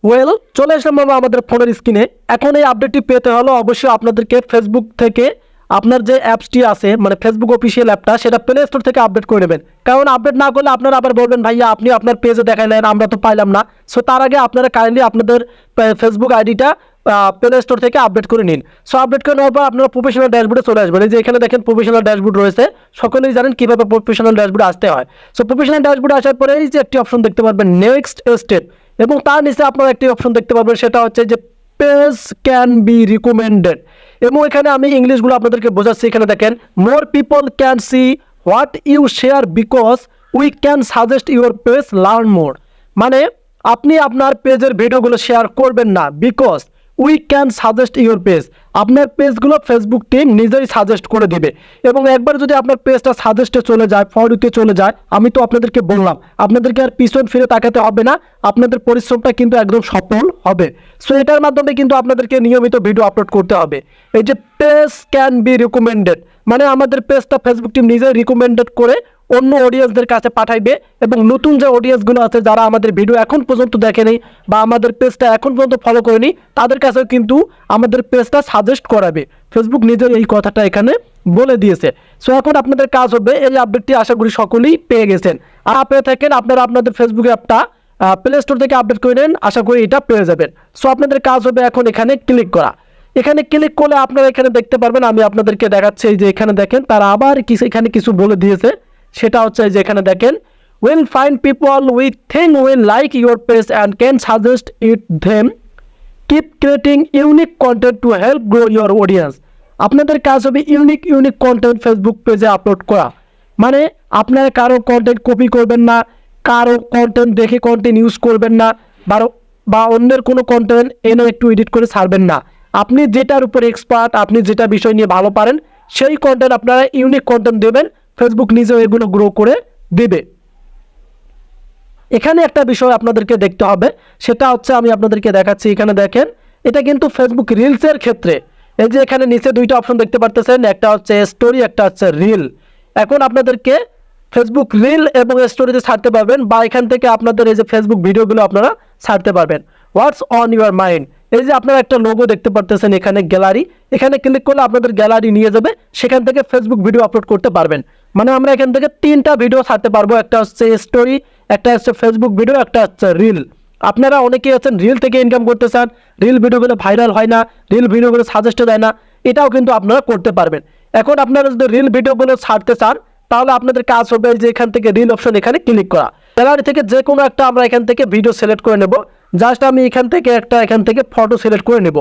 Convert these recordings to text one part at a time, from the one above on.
Well, চলে আসলাম আমরা আমাদের ফোনের স্ক্রিনে। এখন এই আপডেটটি পেতে হলে অবশ্যই আপনাদেরকে ফেসবুক থেকে আপনার যে অ্যাপসটি আছে, মানে ফেসবুক অফিসিয়াল অ্যাপটা, সেটা প্লে স্টোর থেকে আপডেট করে নেবেন। কারণ আপডেট না করলে আপনারা আবার বলবেন ভাইয়া আপনি আপনার পেজে দেখাইলেন, আমরা তো পাইলাম না। সো তার আগে আপনারা কাইন্ডলি আপনাদের ফেসবুক আইডিটা প্লে স্টোর থেকে আপডেট করে নিন। সো আপডেট করে নেওয়ার পর আপনারা প্রফেশনাল ড্যাশবোর্ডে চলে আসবেন। এই যে এখানে দেখেন প্রফেশনাল ড্যাশবোর্ড রয়েছে, সকলেই জানেন কীভাবে প্রফেশনাল ড্যাশবোর্ডে আসতে হয়। সো প্রফেশনাল ড্যাশবোর্ডে আসার পরে এই যে একটি অপশন দেখতে পারবেন নেক্সট স্টেপ, এবং তার নিচে আপনারা একটি অপশন দেখতে পাবেন, সেটা হচ্ছে যে পেজ ক্যান বি রিকমেন্ডেড। এবং এখানে আমি ইংলিশগুলো আপনাদেরকে বোঝাচ্ছি। এখানে দেখেন more people can see what you share because we can suggest your page learn more. মানে আপনি আপনার পেজের ভিডিওগুলো শেয়ার করবেন না, because we can suggest your page. আপনার পেজগুলো ফেসবুক টিম নিজেই সাজেস্ট করে দেবে। এবং একবার যদি আপনার পেজটা সাজেস্টে চলে যায়, ফর ইউতে চলে যায়, আমি তো আপনাদেরকে বললাম আপনাদেরকে আর পিছন ফিরে তাকাতে হবে না, আপনাদের পরিশ্রমটা কিন্তু একদম সফল হবে। সো এটার মাধ্যমে কিন্তু আপনাদেরকে নিয়মিত ভিডিও আপলোড করতে হবে। এই যে পেজ ক্যান বি রিকমেন্ডেড, মানে আমাদের পেজটা ফেসবুক টিম নিজেই রিকমেন্ডেড করে অন্য অডিয়েন্সদের কাছে পাঠাইবে, এবং নতুন যে অডিয়েন্সগুলো আছে যারা আমাদের ভিডিও এখন পর্যন্ত দেখেনি বা আমাদের পেজটা এখন পর্যন্ত ফলো করেনি, তাদের কাছেও কিন্তু আমাদের পেজটা সাজেস্ট করাবে। ফেসবুক নিজের এই কথাটা এখানে বলে দিয়েছে। সো এখন আপনাদের কাজ হবে, এই আপডেটটি আশা করি সকলেই পেয়ে গেছেন। আর পেয়ে থাকেন আপনারা আপনাদের ফেসবুক অ্যাপটা প্লে স্টোর থেকে আপডেট করে নেন, আশা করি এটা পেয়ে যাবেন। সো আপনাদের কাজ হবে এখন এখানে ক্লিক করা। এখানে ক্লিক করলে আপনারা এখানে দেখতে পারবেন, আমি আপনাদেরকে দেখাচ্ছি। এই যে এখানে দেখেন তারা আবার এখানে কিছু বলে দিয়েছে, সেটা হচ্ছে যে এখানে দেখেন will find people with thing will like your page and can suggest it them, keep creating unique content to help grow your audience. আপনাদের কাজ হবে ইউনিক কন্টেন্ট ফেসবুক পেজে আপলোড করা। মানে আপনারা কারো কন্টেন্ট কপি করবেন না, কারো কন্টেন্ট দেখে কন্টেন্ট ইউজ করবেন না, বা অন্যের কোনো কন্টেন্ট এনে একটু এডিট করে ছাড়বেন না। আপনি যেটার উপর এক্সপার্ট, আপনি যেটা বিষয় নিয়ে ভালো পারেন, সেই কন্টেন্ট আপনারা ইউনিক কন্টেন্ট দেবেন, ফেসবুক নিজেও এগুলো গ্রো করে দেবে। এখানে একটা বিষয় আপনাদেরকে দেখতে হবে, সেটা হচ্ছে আমি আপনাদেরকে দেখাচ্ছি। এখানে দেখেন এটা কিন্তু ফেসবুক রিলসের ক্ষেত্রে। এই যে এখানে নিচে দুইটা অপশন দেখতে পারতেছেন, একটা হচ্ছে স্টোরি, একটা হচ্ছে রিল। এখন আপনাদেরকে ফেসবুক রিল এবং স্টোরিতে ছাড়তে পারবেন, বা এখান থেকে আপনাদের এই যে ফেসবুক ভিডিওগুলো আপনারা ছাড়তে পারবেন। হোয়াটস অন ইউর মাইন্ড, এই যে আপনারা একটা লোগো দেখতে পারতেছেন এখানে গ্যালারি, এখানে ক্লিক করলে আপনাদের গ্যালারি নিয়ে যাবে, সেখান থেকে ফেসবুক ভিডিও আপলোড করতে পারবেন। মানে আমরা এখান থেকে 3টা ভিডিও ছাড়তে পারবো, একটা হচ্ছে স্টোরি, একটা হচ্ছে ফেসবুক ভিডিও, একটা হচ্ছে রিল। আপনারা অনেকেই আছেন রিল থেকে ইনকাম করতে চান, রিল ভিডিওগুলো ভাইরাল হয় না, রিল ভিডিওগুলো সাজেস্ট দেয় না, এটাও কিন্তু আপনারা করতে পারবেন। এখন আপনারা যদি রিল ভিডিওগুলো ছাড়তে চান, তাহলে আপনাদের কাজ হবে যে এখান থেকে রিল অপশন এখানে ক্লিক করা। গ্যালারি থেকে যে কোনো একটা আমরা এখান থেকে ভিডিও সিলেক্ট করে নেব। জাস্ট আমি এখান থেকে ফটো সিলেক্ট করে নেব।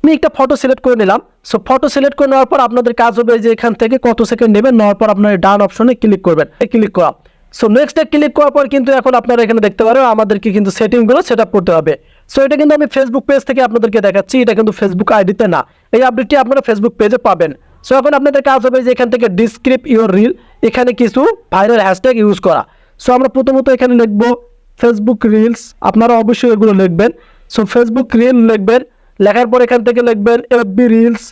আমি একটা ফটো সিলেক্ট করে নিলাম। সো ফটো সিলেক্ট করে নেওয়ার পর আপনাদের কাজ হবে যে এখান থেকে কত সেকেন্ড নেবেন, নেওয়ার পর আপনার ডান অপশনে ক্লিক করবেন, ক্লিক করা। সো নেক্সটে ক্লিক করার পর কিন্তু এখন আপনারা এখানে দেখতে পারেন আমাদেরকে কিন্তু সেটিংগুলো সেট আপ করতে হবে। সো এটা কিন্তু আমি ফেসবুক পেজ থেকে আপনাদেরকে দেখাচ্ছি, এটা কিন্তু ফেসবুক আইডিতে না। এই আপডেটটি আপনারা ফেসবুক পেজে পাবেন। সো এখন আপনাদের কাজ হবে যে এখান থেকে ডিসক্রিপ ইউর রিল, এখানে কিছু ভাইরাল হ্যাশট্যাগ ইউজ করা। সো আমরা প্রথমত এখানে লিখবো ফেসবুক রিলস, আপনারা অবশ্যই এগুলো লিখবেন। সো ফেসবুক রিল লিখবেন, লেখার পর এখান থেকে লিখবেন এফবি রিলস,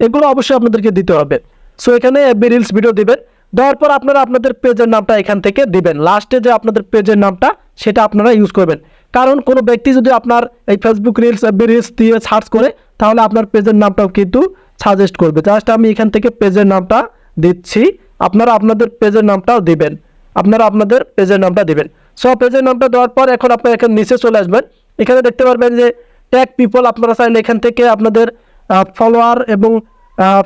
এগুলো অবশ্যই আপনাদেরকে দিতে হবে। সো এখানে এফবি রিলস ভিডিও দিবেন, দেওয়ার পর আপনারা আপনাদের পেজের নামটা এখান থেকে দিবেন। লাস্টে যে আপনাদের পেজের নামটা সেটা আপনারা ইউজ করবেন, কারণ কোনো ব্যক্তি যদি আপনার এই ফেসবুক রিলস এফবি রিলস দিয়ে সার্চ করে, তাহলে আপনার পেজের নামটাও কিন্তু সাজেস্ট করবে। জাস্ট আমি এখান থেকে পেজের নামটা দিচ্ছি, আপনারা আপনাদের পেজের নামটাও দিবেন, সো পেজের নামটা দেওয়ার পর এখন আপনারা এখানে নিচে চলে আসবেন। এখানে দেখতে পারবেন যে ট্যাগ পিপল, আপনারা চাইলে এখান থেকে আপনাদের ফলোয়ার এবং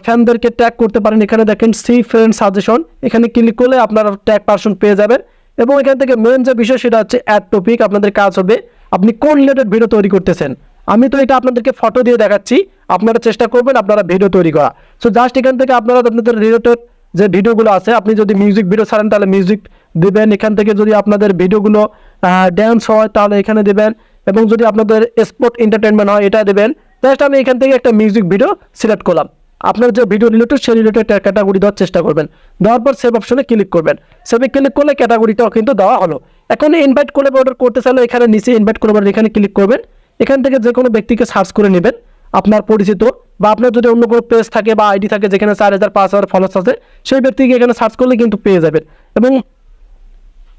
ফ্যানদেরকে ট্যাগ করতে পারেন। এখানে দেখেন সি ফ্রেন্ড সাজেশন, এখানে ক্লিক করলে আপনারা ট্যাগ পারসন পেয়ে যাবেন। এবং এখান থেকে মেন যে বিষয় সেটা হচ্ছে অ্যাড টপিক। আপনাদের কাজ হবে আপনি কোন রিলেটেড ভিডিও তৈরি করতেছেন। আমি তো এটা আপনাদেরকে ফটো দিয়ে দেখাচ্ছি, আপনারা চেষ্টা করবেন আপনারা ভিডিও তৈরি করা। সো জাস্ট এখান থেকে আপনারা আপনাদের রিলেটেড যে ভিডিওগুলো আছে, আপনি যদি মিউজিক ভিডিও ছাড়েন তাহলে মিউজিক দিবেন, এখান থেকে যদি আপনাদের ভিডিওগুলো ড্যান্স হয় তাহলে এখানে দেবেন, এবং যদি আপনাদের স্পোর্ট এন্টারটেনমেন্ট হয় এটা দেবেন। জাস্ট আমি এখান থেকে একটা মিউজিক ভিডিও সিলেক্ট করলাম, আপনার যে ভিডিও রিলেটেড সেই রিলেটেড ক্যাটাগরি দেওয়ার চেষ্টা করবেন। দেওয়ার পর সেভ অপশনে ক্লিক করবেন, সেভে ক্লিক করলে ক্যাটাগরিটাও কিন্তু দেওয়া হলো। এখন ইনভাইট করে অর্ডার করতে চাইলে এখানে নিচে ইনভাইট করে এখানে ক্লিক করবেন। এখান থেকে যে কোনো ব্যক্তিকে সার্চ করে নেবেন, আপনার পরিচিত বা আপনার যদি অন্য কোনো পেজ থাকে বা আইডি থাকে যেখানে 4000 5000 ফলোয়ার্স আছে, সেই ব্যক্তিকে এখানে সার্চ করলে কিন্তু পেয়ে যাবেন। এবং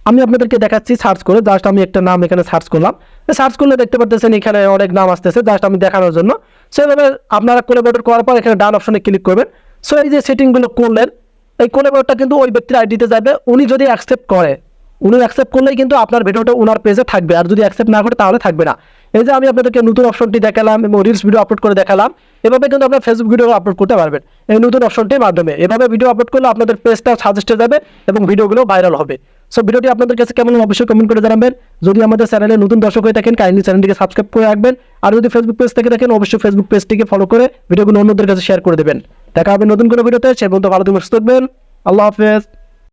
আমি আপনাদেরকে দেখাচ্ছি সার্চ করে, জাস্ট আমি একটা নাম এখানে সার্চ করলাম, সার্চ করলে দেখতে পারতেছেন এখানে অনেক নাম আসতেছে, জাস্ট আমি দেখানোর জন্য। সেভাবে আপনারা কোলাবরেটর করার পর এখানে ডান অপশনে ক্লিক করবেন। সো এই যে সেটিংগুলো করলেন, এই কোলাবরেটরটা কিন্তু ওই ব্যক্তির আইডিতে যাবে, উনি যদি অ্যাকসেপ্ট করে, উনি অ্যাকসেপ্ট করলেই কিন্তু আপনার ভিডিওটা ওনার পেজে থাকবে, আর যদি অ্যাকসেপ্ট না করে তাহলে থাকবে না। এই যে আমি আপনাদেরকে নতুন অপশনটি দেখালাম এবং রিলস ভিডিও আপলোড করে দেখালাম, এভাবে কিন্তু আপনার ফেসবুক ভিডিও আপলোড করতে পারবেন এই নতুন অপশনটির মাধ্যমে। এভাবে ভিডিও আপলোড করলে আপনাদের পেজটা সাজেস্টে যাবে এবং ভিডিওগুলো ভাইরাল হবে। সো ভিডিওটি আপনাদের কাছে কেমন অবশ্যই কমেন্ট করে জানাবেন। যদি আমাদের চ্যানেলে নতুন দর্শক হয়ে থাকেন কাইন্ডলি চ্যানেলটিকে সাবস্ক্রাইব করে রাখবেন, আর যদি ফেসবুক পেজ থেকে দেখেন অবশ্যই ফেসবুক পেজটিকে ফলো করে ভিডিওগুলো অন্যদের কাছে শেয়ার করে দেবেন। দেখা হবে নতুন কোনো ভিডিওতে, সে পর্যন্ত ভালো থাকবেন, সুস্থ থাকবেন। আল্লাহ হাফেজ।